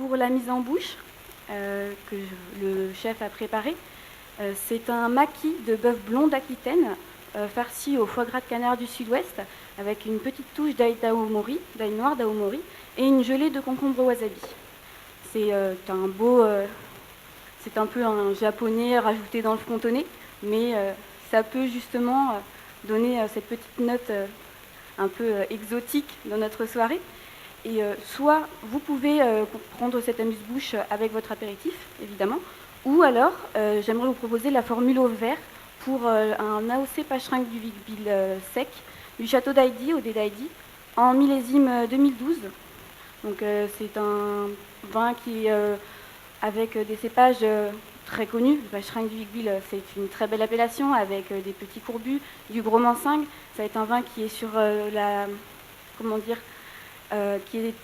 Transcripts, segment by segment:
pour la mise en bouche que le chef a préparé, c'est un maquis de bœuf blond d'Aquitaine farci au foie gras de canard du sud-ouest avec une petite touche d'ail noir d'Aomori et une gelée de concombre wasabi. C'est c'est un peu un japonais rajouté dans le frontonné, mais ça peut justement donner cette petite note un peu exotique dans notre soirée. Et soit vous pouvez prendre cette amuse-bouche avec votre apéritif, évidemment, ou alors j'aimerais vous proposer la formule au verre pour un AOC Pachrink du Vic-Bilh sec du château d'Heidi, au dé d'Heidi, en millésime 2012. Donc c'est un vin qui est avec des cépages très connus. Le Pachrink du Vic-Bilh, c'est une très belle appellation avec des petits courbus, du gros Mansingh. Ça va être un vin qui est sur qui est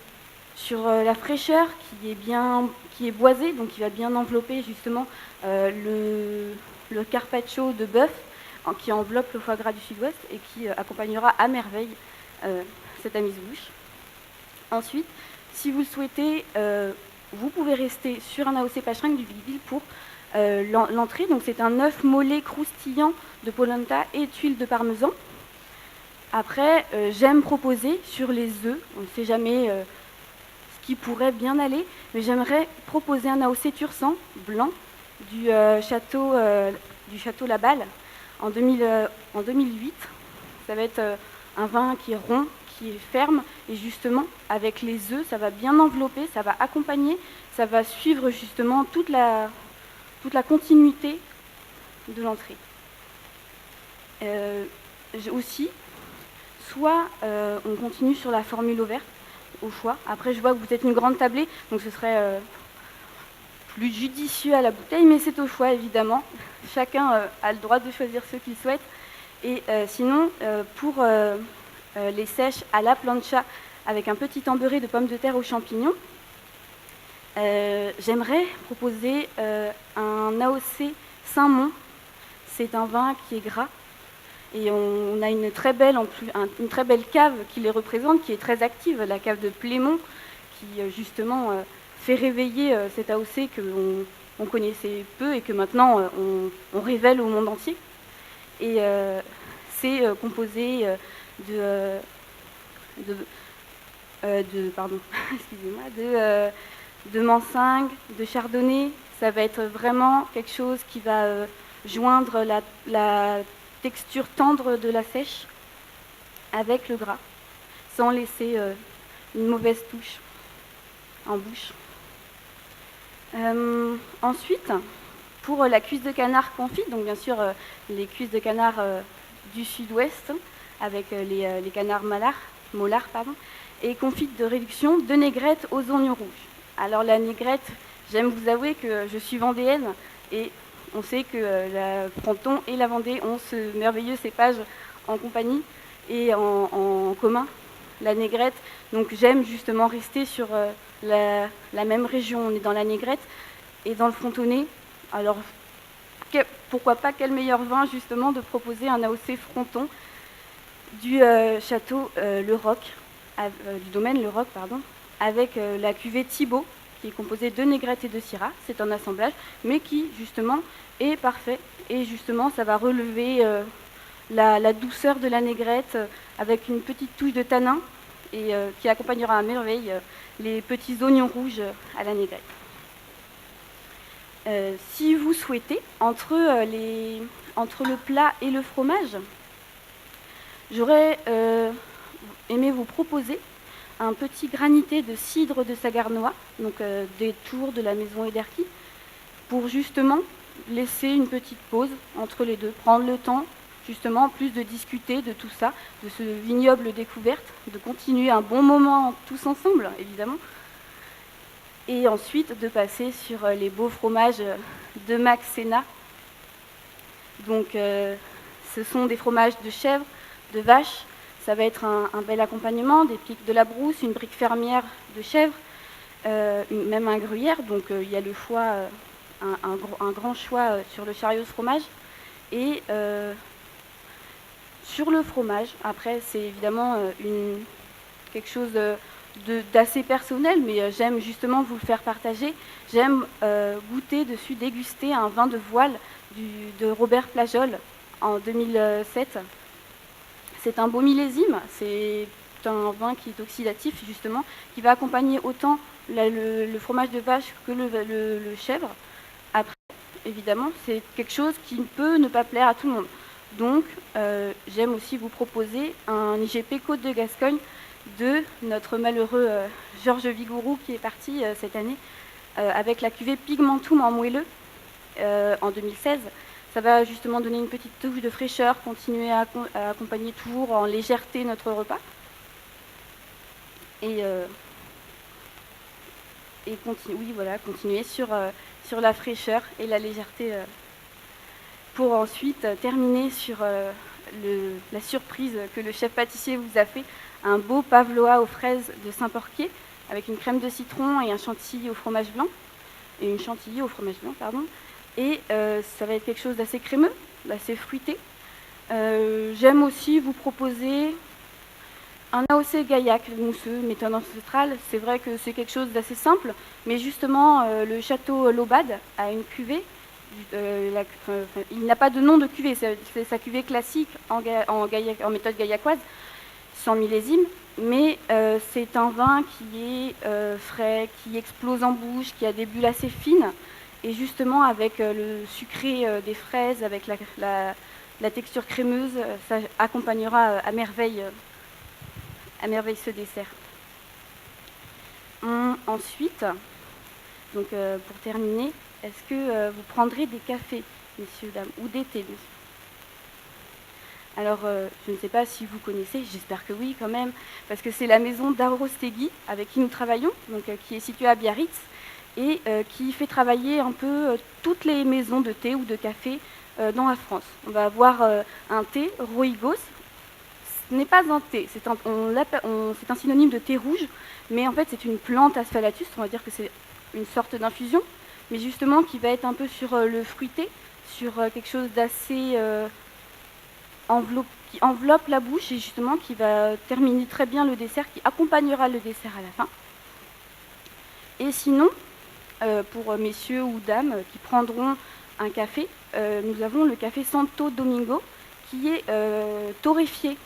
sur la fraîcheur, qui est boisé, donc qui va bien envelopper justement le carpaccio de bœuf qui enveloppe le foie gras du sud-ouest et qui accompagnera à merveille cette amuse-bouche. Ensuite, si vous le souhaitez, vous pouvez rester sur un AOC Pachrink du Vic-Bilh pour l'entrée. Donc c'est un œuf mollet croustillant de polenta et tuiles de parmesan. Après, j'aime proposer sur les œufs, on ne sait jamais ce qui pourrait bien aller, mais j'aimerais proposer un AOC Tursan blanc du château Laballe en 2008. Ça va être un vin qui est rond, qui est ferme, et justement, avec les œufs, ça va bien envelopper, ça va accompagner, ça va suivre justement toute la continuité de l'entrée. Aussi, soit on continue sur la formule au vert, au choix. Après, je vois que vous êtes une grande tablée, donc ce serait plus judicieux à la bouteille, mais c'est au choix, évidemment. Chacun a le droit de choisir ce qu'il souhaite. Et sinon, pour les sèches à la plancha, avec un petit embeurré de pommes de terre aux champignons, j'aimerais proposer un AOC Saint-Mont. C'est un vin qui est gras. Et on a une très belle cave qui les représente, qui est très active, la cave de Plémont, qui justement fait réveiller cet AOC qu'on connaissait peu et que maintenant on révèle au monde entier. Et c'est composé de Mansingh, de Chardonnay. Ça va être vraiment quelque chose qui va joindre la texture tendre de la sèche avec le gras, sans laisser une mauvaise touche en bouche. Ensuite, pour la cuisse de canard confite, donc bien sûr les cuisses de canard du sud-ouest, avec les canards molars, et confite de réduction de négrette aux oignons rouges. Alors la négrette, j'aime vous avouer que je suis vendéenne, et on sait que la Fronton et la Vendée ont ce merveilleux cépage en compagnie et en commun, la négrette. Donc j'aime justement rester sur la même région. On est dans la négrette et dans le frontonné. Alors pourquoi pas, quel meilleur vin justement de proposer un AOC Fronton du château Le Roc, du domaine Le Roc, avec la cuvée Thibaut, qui est composée de négrette et de syrah. C'est un assemblage, mais qui justement est parfait. Et justement, ça va relever la douceur de la négrette avec une petite touche de tanin et qui accompagnera à merveille les petits oignons rouges à la négrette. Si vous souhaitez, entre le plat et le fromage, j'aurais aimé vous proposer un petit granité de cidre de Sagarnois, donc des tours de la maison Ederki, pour justement laisser une petite pause entre les deux, prendre le temps justement en plus de discuter de tout ça, de ce vignoble découverte, de continuer un bon moment tous ensemble, évidemment, et ensuite de passer sur les beaux fromages de Mac Sénat. Donc ce sont des fromages de chèvre, de vache. Ça va être un bel accompagnement, des pics de la brousse, une brique fermière de chèvre, même un gruyère. Donc il y a le choix, un grand choix sur le chariot de fromage. Et sur le fromage, après, c'est évidemment quelque chose d'assez personnel, mais j'aime justement vous le faire partager. J'aime goûter dessus, déguster un vin de voile de Robert Plajol en 2007. C'est un beau millésime, c'est un vin qui est oxydatif justement, qui va accompagner autant le fromage de vache que le chèvre. Après, évidemment, c'est quelque chose qui peut ne pas plaire à tout le monde. Donc, j'aime aussi vous proposer un IGP Côte de Gascogne de notre malheureux Georges Vigourou qui est parti cette année avec la cuvée Pigmentum en moelleux en 2016. Ça va justement donner une petite touche de fraîcheur, continuer à accompagner toujours en légèreté notre repas. Et continuer sur la fraîcheur et la légèreté pour ensuite terminer sur la surprise que le chef pâtissier vous a fait, un beau pavlova aux fraises de Saint-Porquier avec une crème de citron et un chantilly au fromage blanc, et une chantilly au fromage blanc, pardon. Et ça va être quelque chose d'assez crémeux, d'assez fruité. J'aime aussi vous proposer un AOC Gaillac mousseux, méthode ancestrale. C'est vrai que c'est quelque chose d'assez simple, mais justement, le château Lobade a une cuvée. Il n'a pas de nom de cuvée, c'est sa cuvée classique en méthode gaillacoise, sans millésime, mais c'est un vin qui est frais, qui explose en bouche, qui a des bulles assez fines, et justement avec le sucré des fraises, avec la texture crémeuse, ça accompagnera à merveille ce dessert. Ensuite, donc pour terminer, est-ce que vous prendrez des cafés, messieurs, dames, ou des thés, messieurs? Alors, je ne sais pas si vous connaissez, j'espère que oui quand même, parce que c'est la maison d'Arostegui avec qui nous travaillons, donc, qui est située à Biarritz, et qui fait travailler un peu toutes les maisons de thé ou de café dans la France. On va avoir un thé, Rooibos. Ce n'est pas un thé, c'est un synonyme de thé rouge, mais en fait c'est une plante Asphallatus, on va dire que c'est une sorte d'infusion, mais justement qui va être un peu sur le fruité, sur quelque chose d'assez qui enveloppe la bouche et justement qui va terminer très bien le dessert, qui accompagnera le dessert à la fin. Et sinon, pour messieurs ou dames qui prendront un café, nous avons le café Santo Domingo qui est torréfié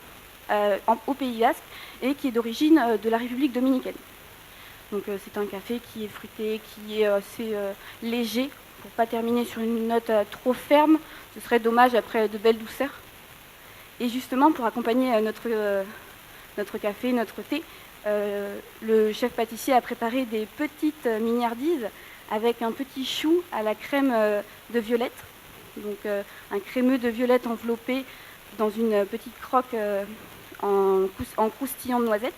au Pays Basque et qui est d'origine de la République dominicaine. Donc c'est un café qui est fruité, qui est assez léger, pour ne pas terminer sur une note trop ferme, ce serait dommage après de belles douceurs. Et justement, pour accompagner notre café, notre thé, le chef pâtissier a préparé des petites mignardises avec un petit chou à la crème de violette. Donc un crémeux de violette enveloppé dans une petite croque en croustillant de noisettes.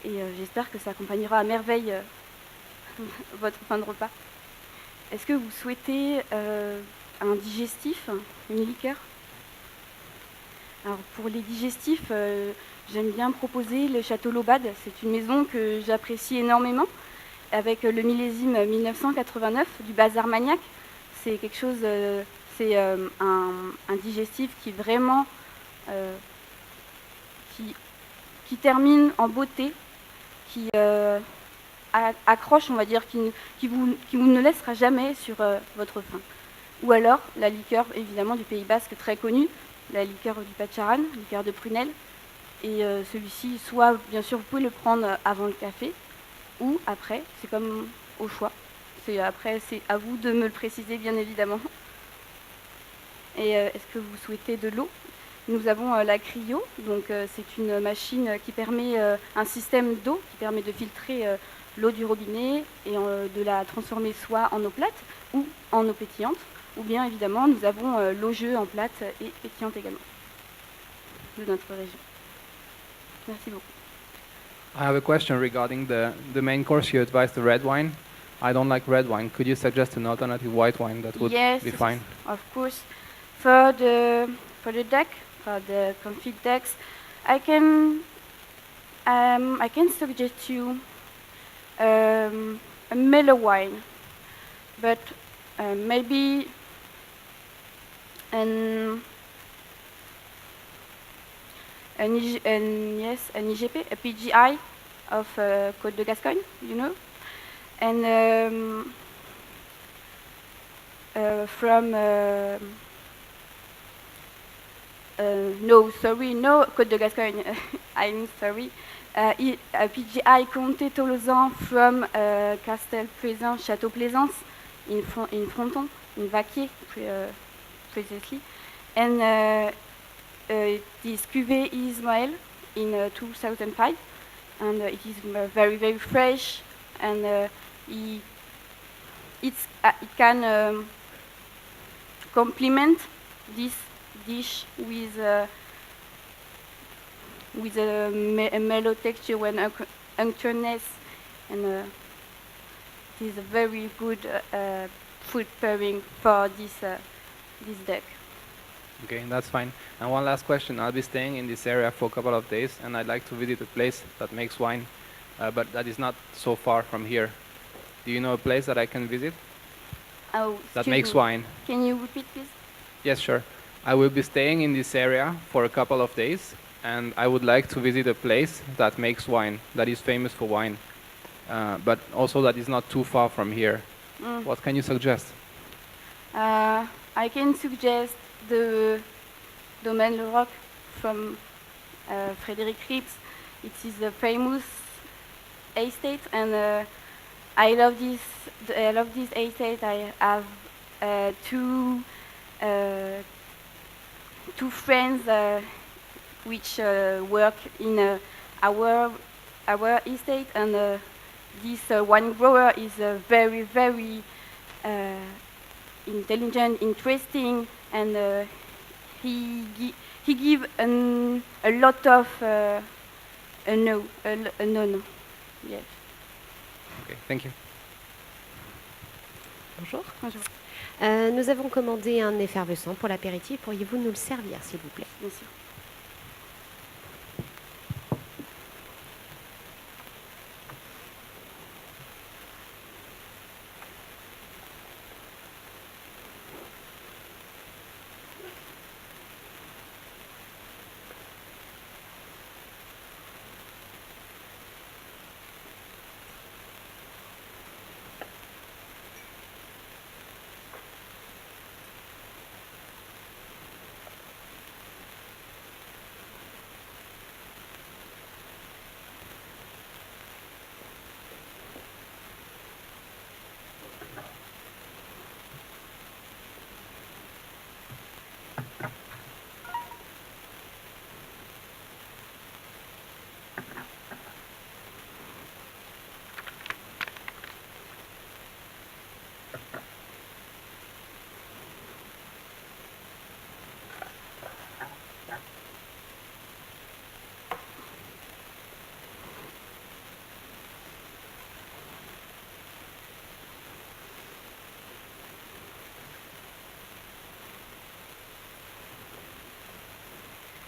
Et j'espère que ça accompagnera à merveille votre fin de repas. Est-ce que vous souhaitez un digestif, une liqueur? Alors pour les digestifs, j'aime bien proposer le Château Lobade. C'est une maison que j'apprécie énormément, avec le millésime 1989 du Bazar Magnac. C'est quelque chose, c'est un digestif qui vraiment qui termine en beauté, qui accroche, on va dire, qui vous ne laissera jamais sur votre faim. Ou alors la liqueur, évidemment, du Pays Basque très connue, la liqueur du Patcharan, liqueur de prunelle. Et celui-ci, soit, bien sûr, vous pouvez le prendre avant le café, ou après, c'est comme au choix. Après, c'est à vous de me le préciser, bien évidemment. Et est-ce que vous souhaitez de l'eau? Nous avons la cryo, donc c'est une machine qui permet, un système d'eau qui permet de filtrer l'eau du robinet et de la transformer soit en eau plate ou en eau pétillante. Ou bien évidemment, nous avons l'eau-jeu en plate et pétillante également de notre région. Merci beaucoup. I have a question regarding the main course. You advised the red wine. I don't like red wine. Could you suggest an alternative white wine that would be fine? Of course. For the deck, for the confit decks, I can suggest you a mellow wine, but maybe an IGP, a PGI of Côte de Gascogne, you know, and from no Côte de Gascogne. I'm sorry. PGI Comté Tolosan from Castel Plaisance, Château Plaisance in Fronton, in Vaquier, previously, and this cuvée Ismaël in 2005, and it is very, very fresh, and it can complement this dish with a mellow texture and unctuousness, and it is a very good food pairing for this deck. Okay, that's fine. And one last question. I'll be staying in this area for a couple of days, and I'd like to visit a place that makes wine, but that is not so far from here. Do you know a place that I can visit that makes wine? Can you repeat, please? Yes, sure. I will be staying in this area for a couple of days, and I would like to visit a place that makes wine, that is famous for wine, but also that is not too far from here. What can you suggest? I can suggest the Domaine Le Roc from Frédéric Rips. It is a famous estate, and I love this estate. I have two friends which work in our estate, and this wine grower is very, very intelligent, interesting, and he give a lot of no. Yes. Okay, thank you. Bonjour. Bonjour. Nous avons commandé un effervescent pour l'apéritif. Pourriez-vous nous le servir, s'il vous plaît? Bien sûr.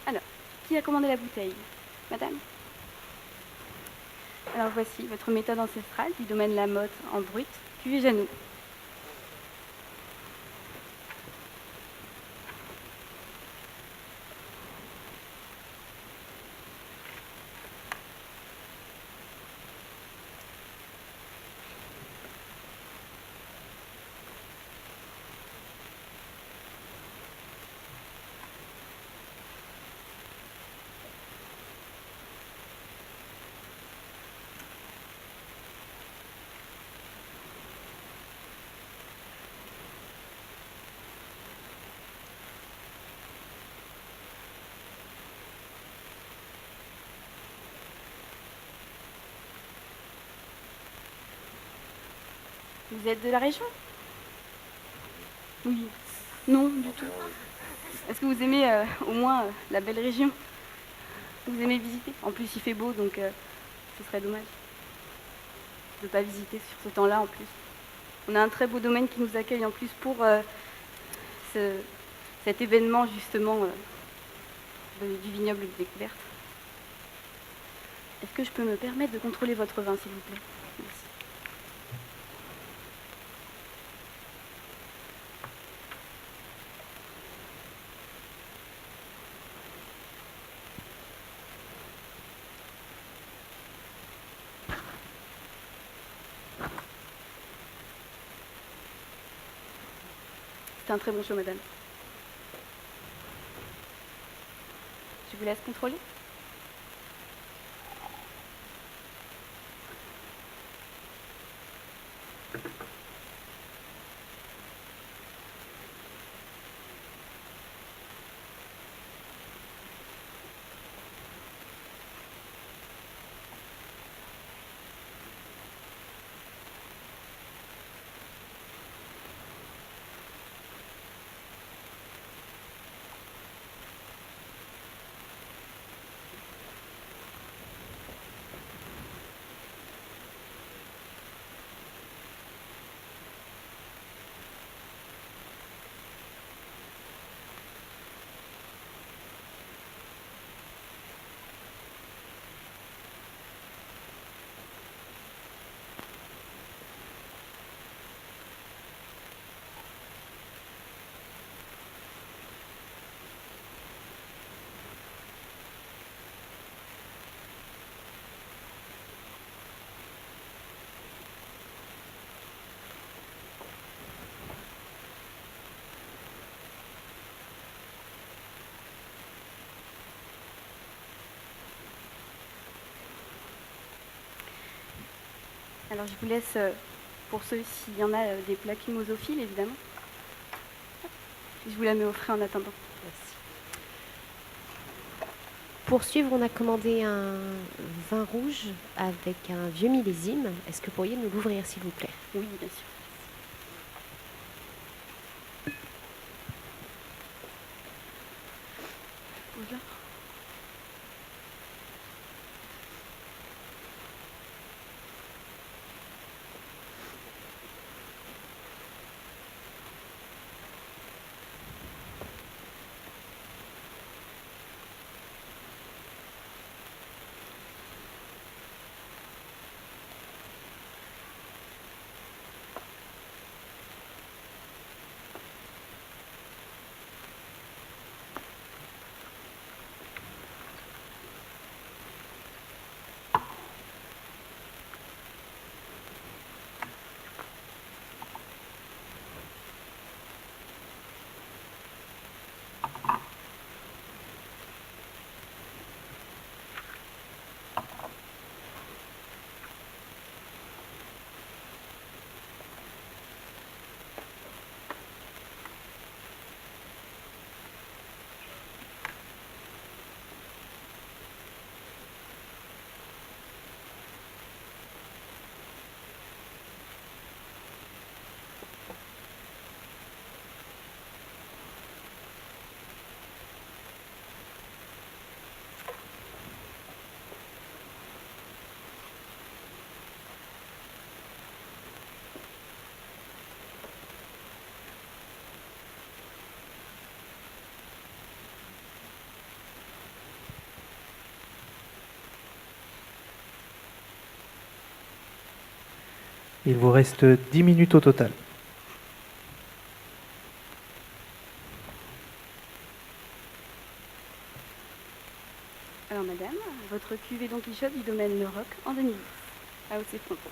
Alors, qui a commandé la bouteille? Madame? Alors voici votre méthode ancestrale du domaine Lamotte en brut, cuvée Janot. Vous êtes de la région? Oui. Non, du tout. Est-ce que vous aimez au moins la belle région? Vous aimez visiter? En plus, il fait beau, donc ce serait dommage de ne pas visiter sur ce temps-là en plus. On a un très beau domaine qui nous accueille en plus pour cet événement justement du vignoble de découverte. Est-ce que je peux me permettre de contrôler votre vin, s'il vous plaît? Merci. C'était un très bon show, madame. Je vous laisse contrôler. Alors je vous laisse, pour ceux s'il y en a, des plaques mimosophiles, évidemment. Je vous la mets au frais en attendant. Merci. Pour suivre, on a commandé un vin rouge avec un vieux millésime. Est-ce que vous pourriez nous l'ouvrir, s'il vous plaît? Oui, bien sûr. Bonjour. Il vous reste 10 minutes au total. Alors madame, votre cuvée Don Quichotte du domaine Le Roc en 2010, à Haute-Fronton.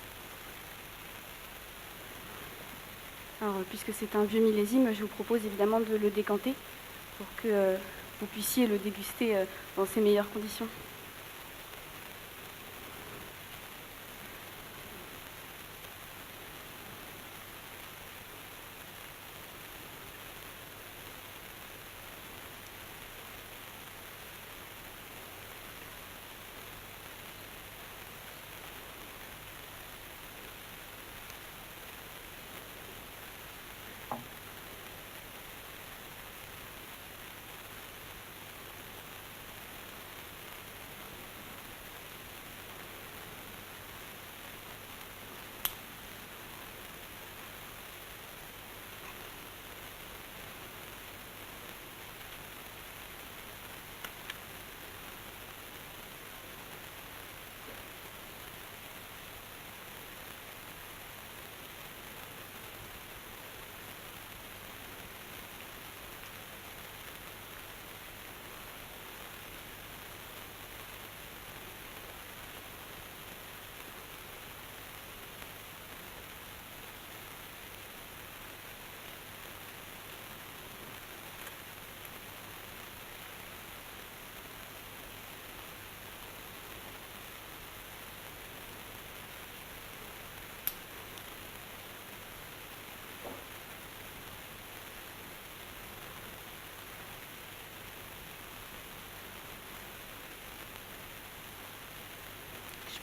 Alors puisque c'est un vieux millésime, je vous propose évidemment de le décanter pour que vous puissiez le déguster dans ses meilleures conditions.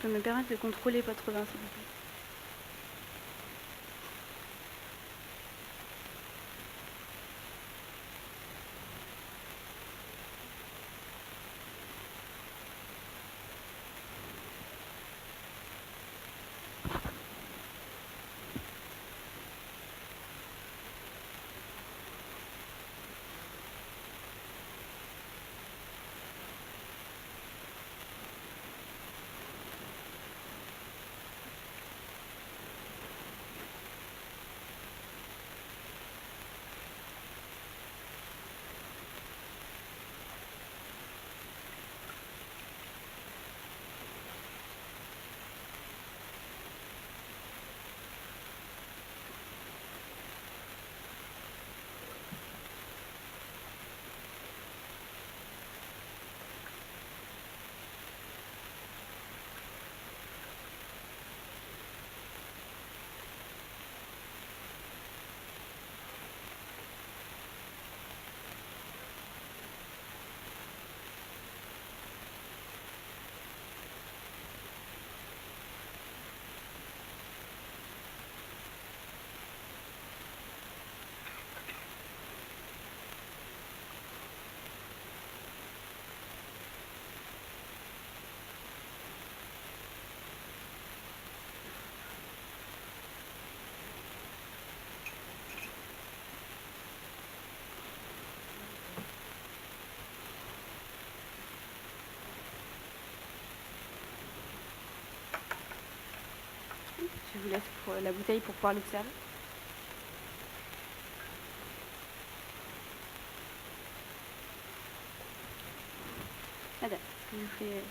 Je peux me permettre de contrôler votre vin, s'il vous plaît. Je vous laisse pour la bouteille pour pouvoir l'observer. Madame, je vous fais...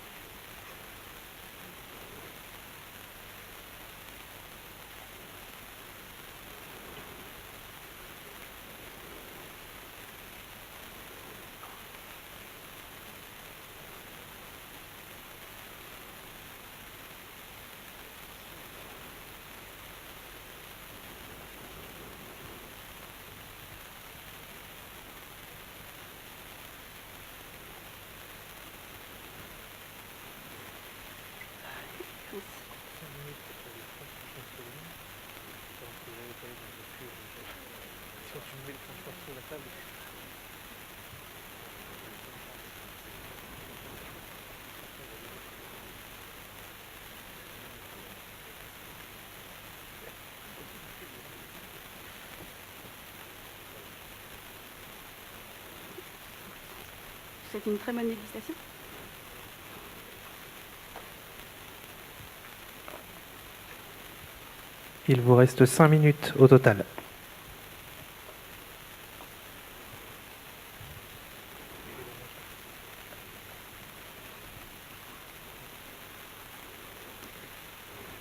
C'est une très bonne dégustation. Il vous reste 5 minutes au total.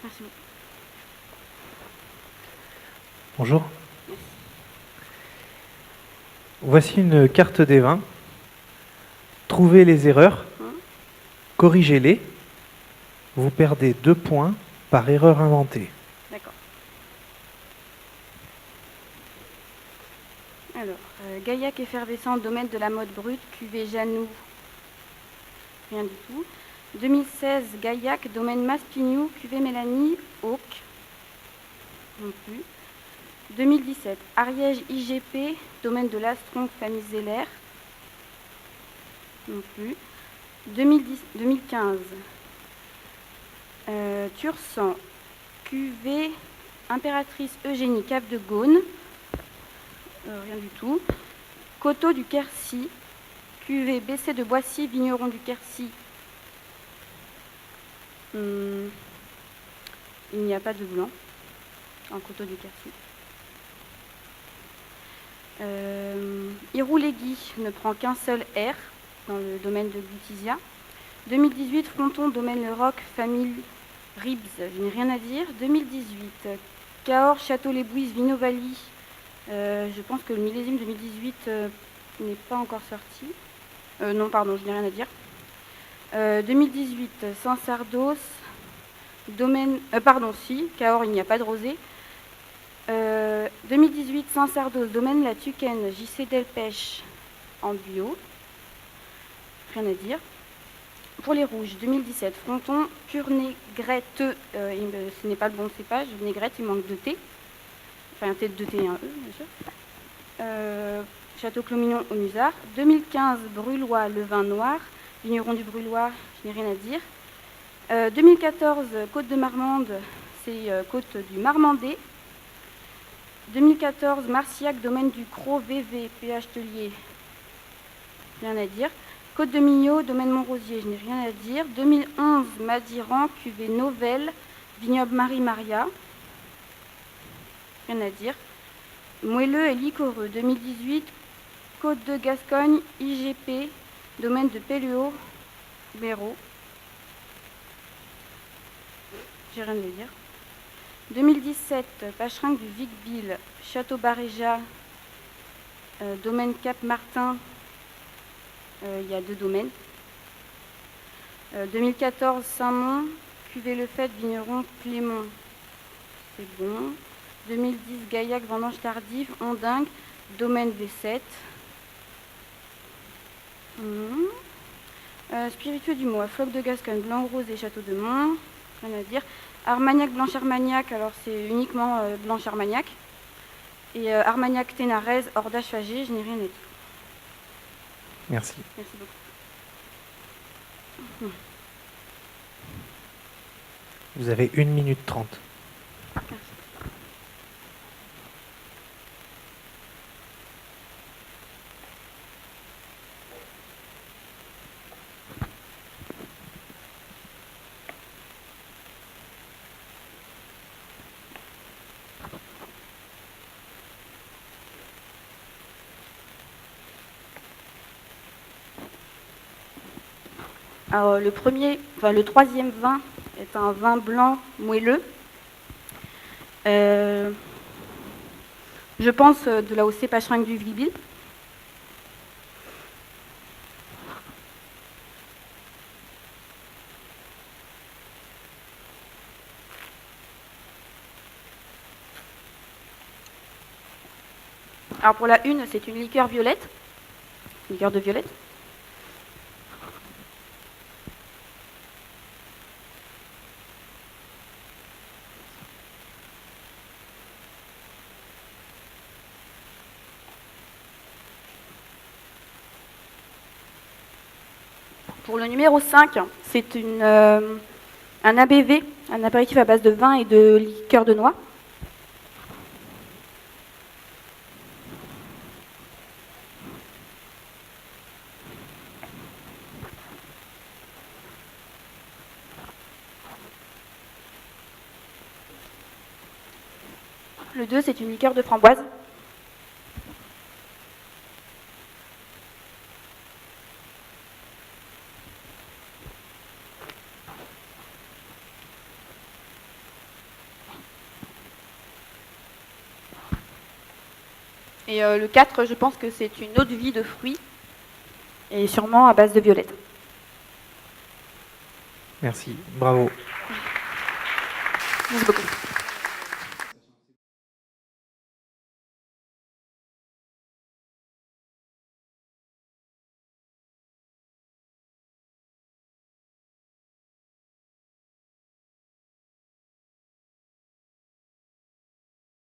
Merci beaucoup. Bonjour. Voici une carte des vins. Trouvez les erreurs, corrigez-les. Vous perdez 2 points par erreur inventée. D'accord. Alors, Gaillac effervescent, domaine de la mode brute, cuvée Janou, rien du tout. 2016, Gaillac, domaine Maspignou, cuvée Mélanie, Oak, non plus. 2017, Ariège IGP, domaine de l'Astron, famille Zeller, non plus. 2015, Tursan, cuvée Impératrice Eugénie, cave de Gaune, rien du tout. Coteau du Quercy, cuvée BC de Boissy, vigneron du Quercy. Il n'y a pas de blanc en Coteau du Quercy. Iroulégui ne prend qu'un seul R dans le domaine de Gutizia. 2018, Fronton, domaine Le Roc, famille Ribs, je n'ai rien à dire. 2018, Cahors, Château-les-Bouises, Vinovali. Je pense que le millésime 2018 n'est pas encore sorti. Non, pardon, je n'ai rien à dire. 2018, Saint-Sardos, domaine... pardon, si, Cahors, il n'y a pas de rosé. 2018, Saint-Sardos, domaine La Tucaine, JC Delpech, en bio. Rien à dire. Pour les rouges, 2017, Fronton, pure négrette, ce n'est pas le bon cépage, négrette, il manque de T. Enfin un T de T et un E, bien sûr. Château Clos-Mignon au Musard. 2015, Brullois, le vin noir. Vigneron du Brullois, je n'ai rien à dire. 2014, Côte de Marmande, c'est Côte du Marmandais. 2014, Marciac, domaine du Cros, VV, PH Telier, rien à dire. Côte de Millau, domaine Montrosier, je n'ai rien à dire. 2011, Madiran, cuvée Novelle, vignoble Marie-Maria, rien à dire. Moelleux et liquoreux, 2018, Côte de Gascogne, IGP, domaine de Pelluau, Béraud, j'ai rien à dire. 2017, Pacherinck du Vic-Bilh, Château Baréja, domaine Cap-Martin, il y a 2 domaines. 2014, Saint-Mont, cuvée Le Fait, vigneron Clément, c'est bon. 2010, Gaillac, vendange tardive, Ondingue, domaine V7. Spiritueux du Mois, Floc de Gascogne, Blanc-Rose et Château de Mont, rien à dire. Armagnac, Blanche-Armagnac, alors c'est uniquement Blanche-Armagnac. Et Armagnac, Ténarèze, Ordage, Fagé, je n'ai rien à dire. Merci. Merci beaucoup. Vous avez 1 minute 30. Merci. Alors, le troisième vin est un vin blanc moelleux. Je pense de la OC Pacherinck du Vic-Bilh. Alors pour la une, c'est une liqueur violette, liqueur de violette. Pour le numéro 5, c'est un ABV, un apéritif à base de vin et de liqueur de noix. Le 2, c'est une liqueur de framboise. Et le 4, je pense que c'est une eau de vie de fruits, et sûrement à base de violette. Merci. Bravo. Merci beaucoup.